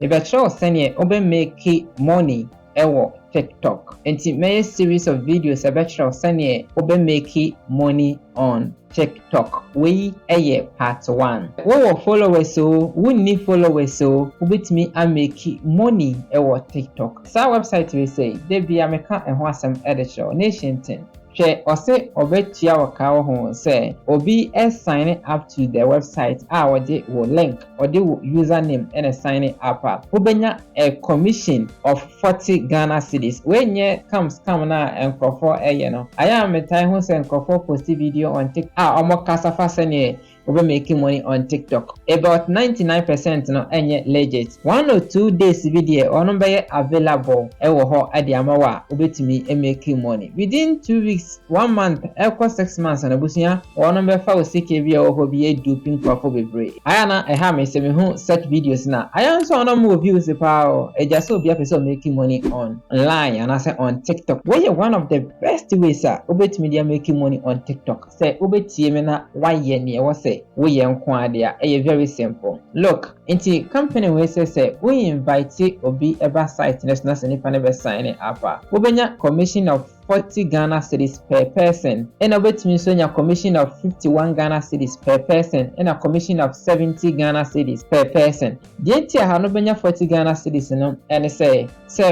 Ebɛkyerɛ sɛnea obe make money ɛwɔ TikTok. Nti mɛyɛ series of videos ɛbɛkyerɛ sɛnea obe make money on TikTok. Wei ɛyɛ part 1. Wowɔ followers o, wunni followers o, wobɛtumi amake money ɛwɔ TikTok. Saa website we say, debia meka ɛho asɛm ɛde kyerɛ Nation 10. Hwɛ ɔse ɔbɛtua wɔ ka ho sɛ obi sign up to the website a ɔde wo link ɔde wo username and sign up a wobɛnya a commission of 40 Ghana cedis. Wenye scam na nkrɔfo ɛyɛ no ayɛ a metai ho sɛ nkrɔfo post video on TikTok a ɔmo kasa fa sɛnea we making money on TikTok. About 99% no enye legit. 1 or 2 days video ono be available ewo ho ade amawa obetimi making money. Within 2 weeks, 1 month, 6 months na busia ono be fa osike bi ewo ho bi duping profo bebre. Aya na eha me se me hu set videos na. Aya nso ono mo views pa o. Eja so obi apese making money online and I say on TikTok. Where one of the best ways obetimi dia making money on TikTok. Say obetie me na waye ne ewo say we yenkwade a very simple. Look, into company we say we invite obi eba site national nipa ne be sign up. We benya commission of 40 Ghana cedis per person. And obetimi so nya commission of 51 Ghana cedis per person and a commission of 70 Ghana cedis per person. The entire ha no benya 40 Ghana cedis no and say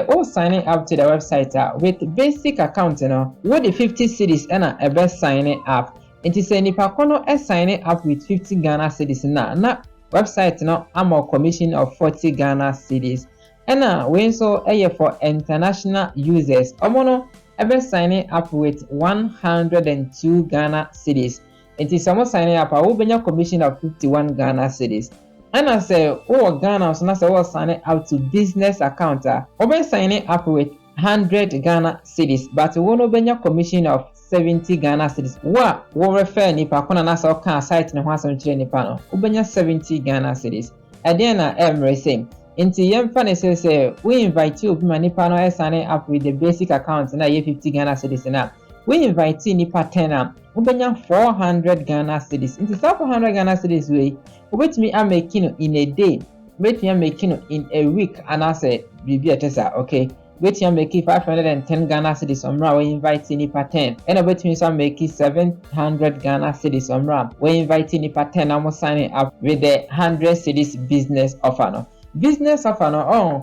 all signing up to the website with basic account no with the 50 cedis and a best signing up. It is any pakono signing up with 50 Ghana cedis na website no amo commission of 40 Ghana cedis. And we so for international users. Omono ever signing up with 102 Ghana cedis. It is almost signing up a benya commission of 51 Ghana cedis. And I say Ghana so na say signing up to business account. Obe signing up with 100 Ghana cedis, but we no benya commission of 70 Ghana cedis. Wo refer nipa kona na sa ka site ne ho asem kire nipa no. Wo benya 70 Ghana cedis. Ade na emre same. Inti yemfa ne say we invite you obi ma nipa no sign up with the basic account na ye 50 Ghana cedis na. We invite nipa 10 am. Wo benya 400 Ghana cedis. Inti 400 Ghana cedis we obetimi amaking in a day. Obetimi amaking in a week and I say bibi etesa, okay. Wait you make 510 Ghana cedis omra we invite nipa 10 and wait me some make 700 Ghana cedis omra we invite nipa 10 am signing up with the 100 cedis business offer no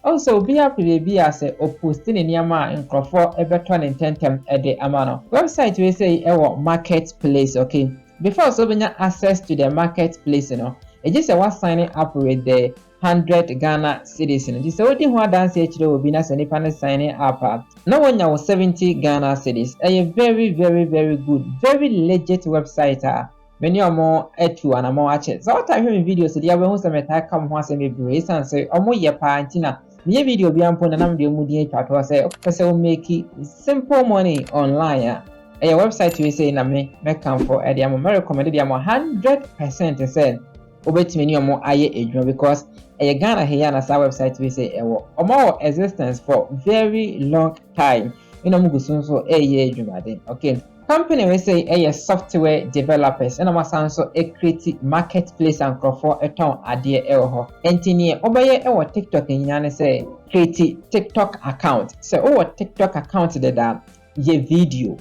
also be happy be as a posting in yama nkrofo ebeto ne tentem ede amano website we say marketplace. Okay, before so benya access to the marketplace it just was signing up with the 100 Ghana cedis. This is what you dance here will be na nipa signing up. Now when you 70 Ghana cedis, a very good, very legit website. Many are more etu and more actually. So what I hear in videos, the other ones that come once and brace and say, more ye pantina. Near video be ampon and I'm the moody to say, okay, make it simple money online. A website we say na me come for a diamond recommended 100% say obetimi ni omo aye edwuma because Ghana here na sa website we say omo existence for very long time. Mugusun so edwuma den. Okay, company we say software developers and so create marketplace and crofo eton ade ho. Entini obaye TikTok nyina say create TikTok account. So TikTok account that ye video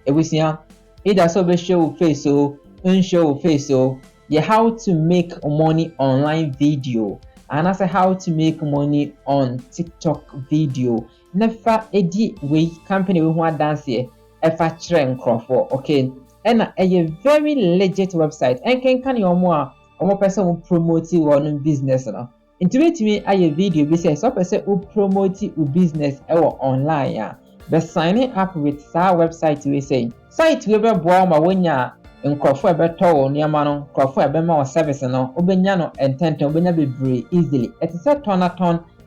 ebusia either so be show face so unshow face so how to make money online video and I say how to make money on TikTok video. Never edi we company we want dance here ever trend crofo. Okay, and a very legit website and can you more person who promote your business now. Intimate me a video be say so person who promote your business online but signing up with our website we say site we be boa ma wonya nkrofo ebeto niama no nkrofo ebema o service no obenya no entente obenya bebre easily it is a ton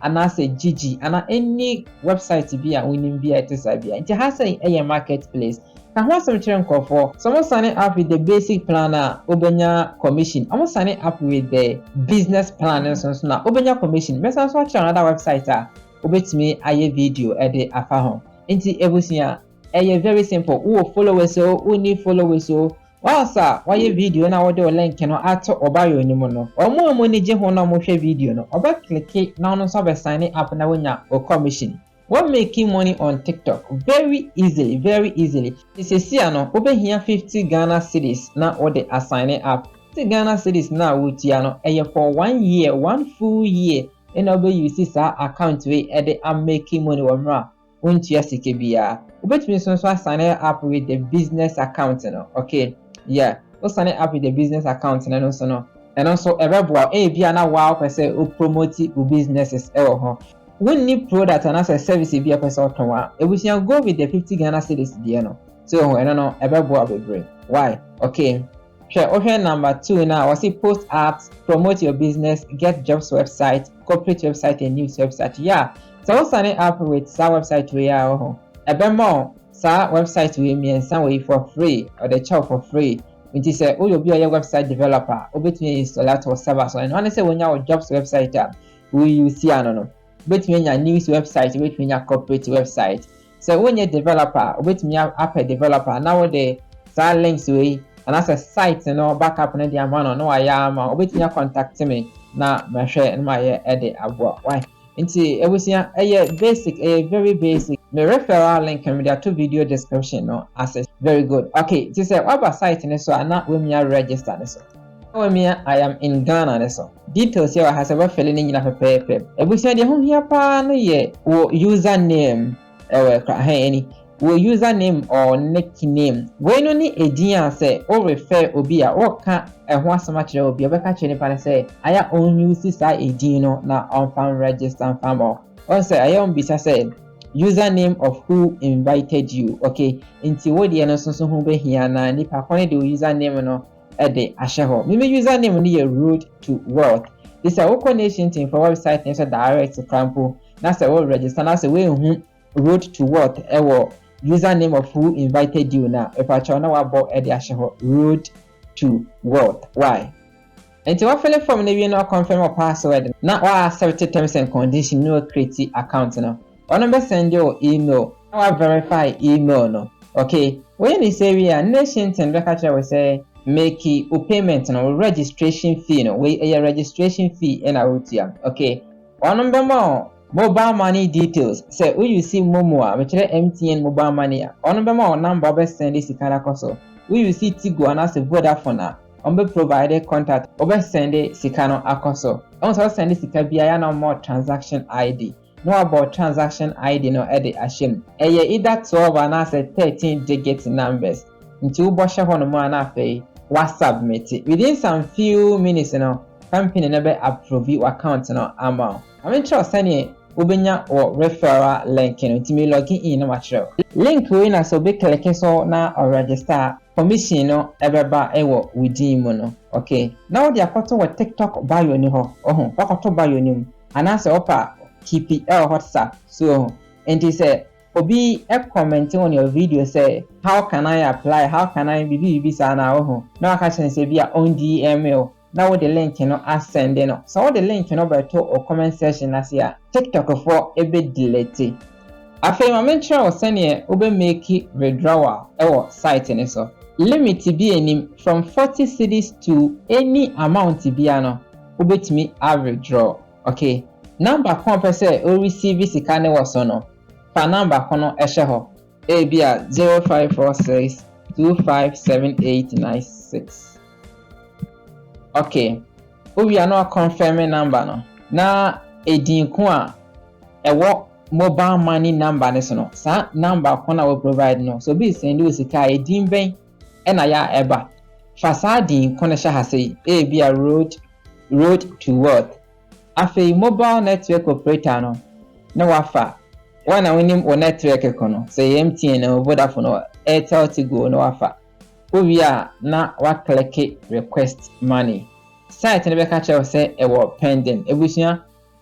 and I say gg and any website be a winning be it is bia nti ha say marketplace ka ho asem kire nkrofo some signing up with the basic planner obenya commission almost signing up with the business planner so na obenya commission mesa so check another website obetimi aye video e de afa ho nti ebusia very simple. Who followers so who need followers so Wasa waye video na wode o link no ato obayo ni mu no omo ni je ho na mo hwe video no oba click na no so be sign up na wonya o commission. We're making money on TikTok very easily, very easily. This is here no over here 50 Ghana cedis na ode assign up. 50 Ghana cedis na wutia no for 1 year, 1 full year. And obe use sa account we ede am making money wamra. Untia sike bia. Ubetumi so sign up with the business account no. Okay. Yeah. O sign up with the business account no so no. And also ebeboa bia na wow pese o promote your businesses ho. When need product and as a service be a person or we shall go with the 50 Ghana cedis no. So I don't know about brain. Why? Okay. Share option number 2 now. I see post ads, promote your business, get jobs website, corporate website, and news website. Yeah. So sign up with sa website we are more sa website we me and some way for free or the chow for free. When you say oh you'll be a website developer, obetumi install or server. So and honestly when your jobs website we use see no. Between your news website, between your corporate website. So when you're developer, between your app developer, now the links way and as a site, backup and the amount no I am or between your contact me now my share and my edit about why. Into everything a basic, a very basic. The referral link and there 2 video description access very good. Okay, this is what site and so I'm not when you register so. I am in Ghana so. Details here has ever filling in a paper. Ebusia de ho hia pa no ye wo username any wo username or nickname. We no ni edin say o refer obi a o ka ho asama kire obi obeka kire pa say aya on use sa edin no na on fan register fan mo. On say aya on bisa say username of who invited you. Okay, inti wo de no so ho be hia na ni pa kon de username no ede asheho. Me username ni ye road to wealth. This is a connection team for website and so direct to Campo. That's a web register. That's a way road to wealth. Username of who invited you now. If I try now about ede asheho road to wealth. Why? Until what fill form you no confirm or password. Now what accept terms and conditions no create account now. Or number send your email. Now verify email no. Okay. When you say we are nation and record we say make a payment no registration fee no we a registration fee and out okay one number more mobile money details say we you see momo a chere MTN mobile money one number more number be send this kana koso we you see Tigo and as a Vodafone on be provided contact obe send sikano akoso on so send sika bia na more transaction ID no about transaction ID no e dey ashem either 12 and as 13 digit numbers into bosha hono mo na afei submit it. Within some few minutes, company never approve your account amount. I'm sure send ubenya or referral link to me login in no material. Link we na so be click so na or register commission no everba ewo within mono. Okay. Now the akoto wa TikTok bio ni ho. Wakoto bio ni anase opa keep it WhatsApp. So and he say obi commenting on your video say how can I apply, how can I be sana now I can say via on DML now the link send so the link by to or comment section as here TikTok for a bit delete after my mention or send here obe make withdrawal or site and so limit be any from 40 cedis to any amount biano obe to me average draw. Okay, number compare or receive sikane was no pa number kono ehye ho bia 0546257896. Okay, we are not confirming number no na edin ko a ewo mobile money number ne so no sa number kono we provide no so be send you sika edin ben e na ya eba fa sa din kono hye ha sei bia road to wealth afei mobile network operator no na wafa wana winim o network kono say MTN or Vodafone or Airtel Tigo no afa ovia na wa click request money site ne be ka chew say e wo pending ebusia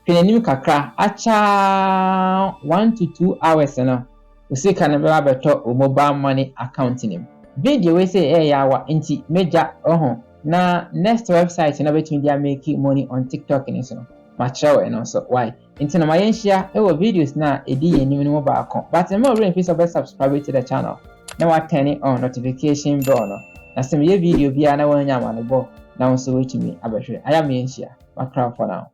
penanim kakra acha 1 to 2 hours na usika ne be abeto o mobile money account nim video we say yawa nti meja na next website na between dia make money on TikTok ni so macho and also why into na mayenshia videos na edi yenim no ba akon but more rain please subscribe to the channel now turn on notification bell no na sɛ meyɛ video biara na wanya ma no bɔ na wo nso wetumi abɛhwɛ. I am Menchia. Makra for now.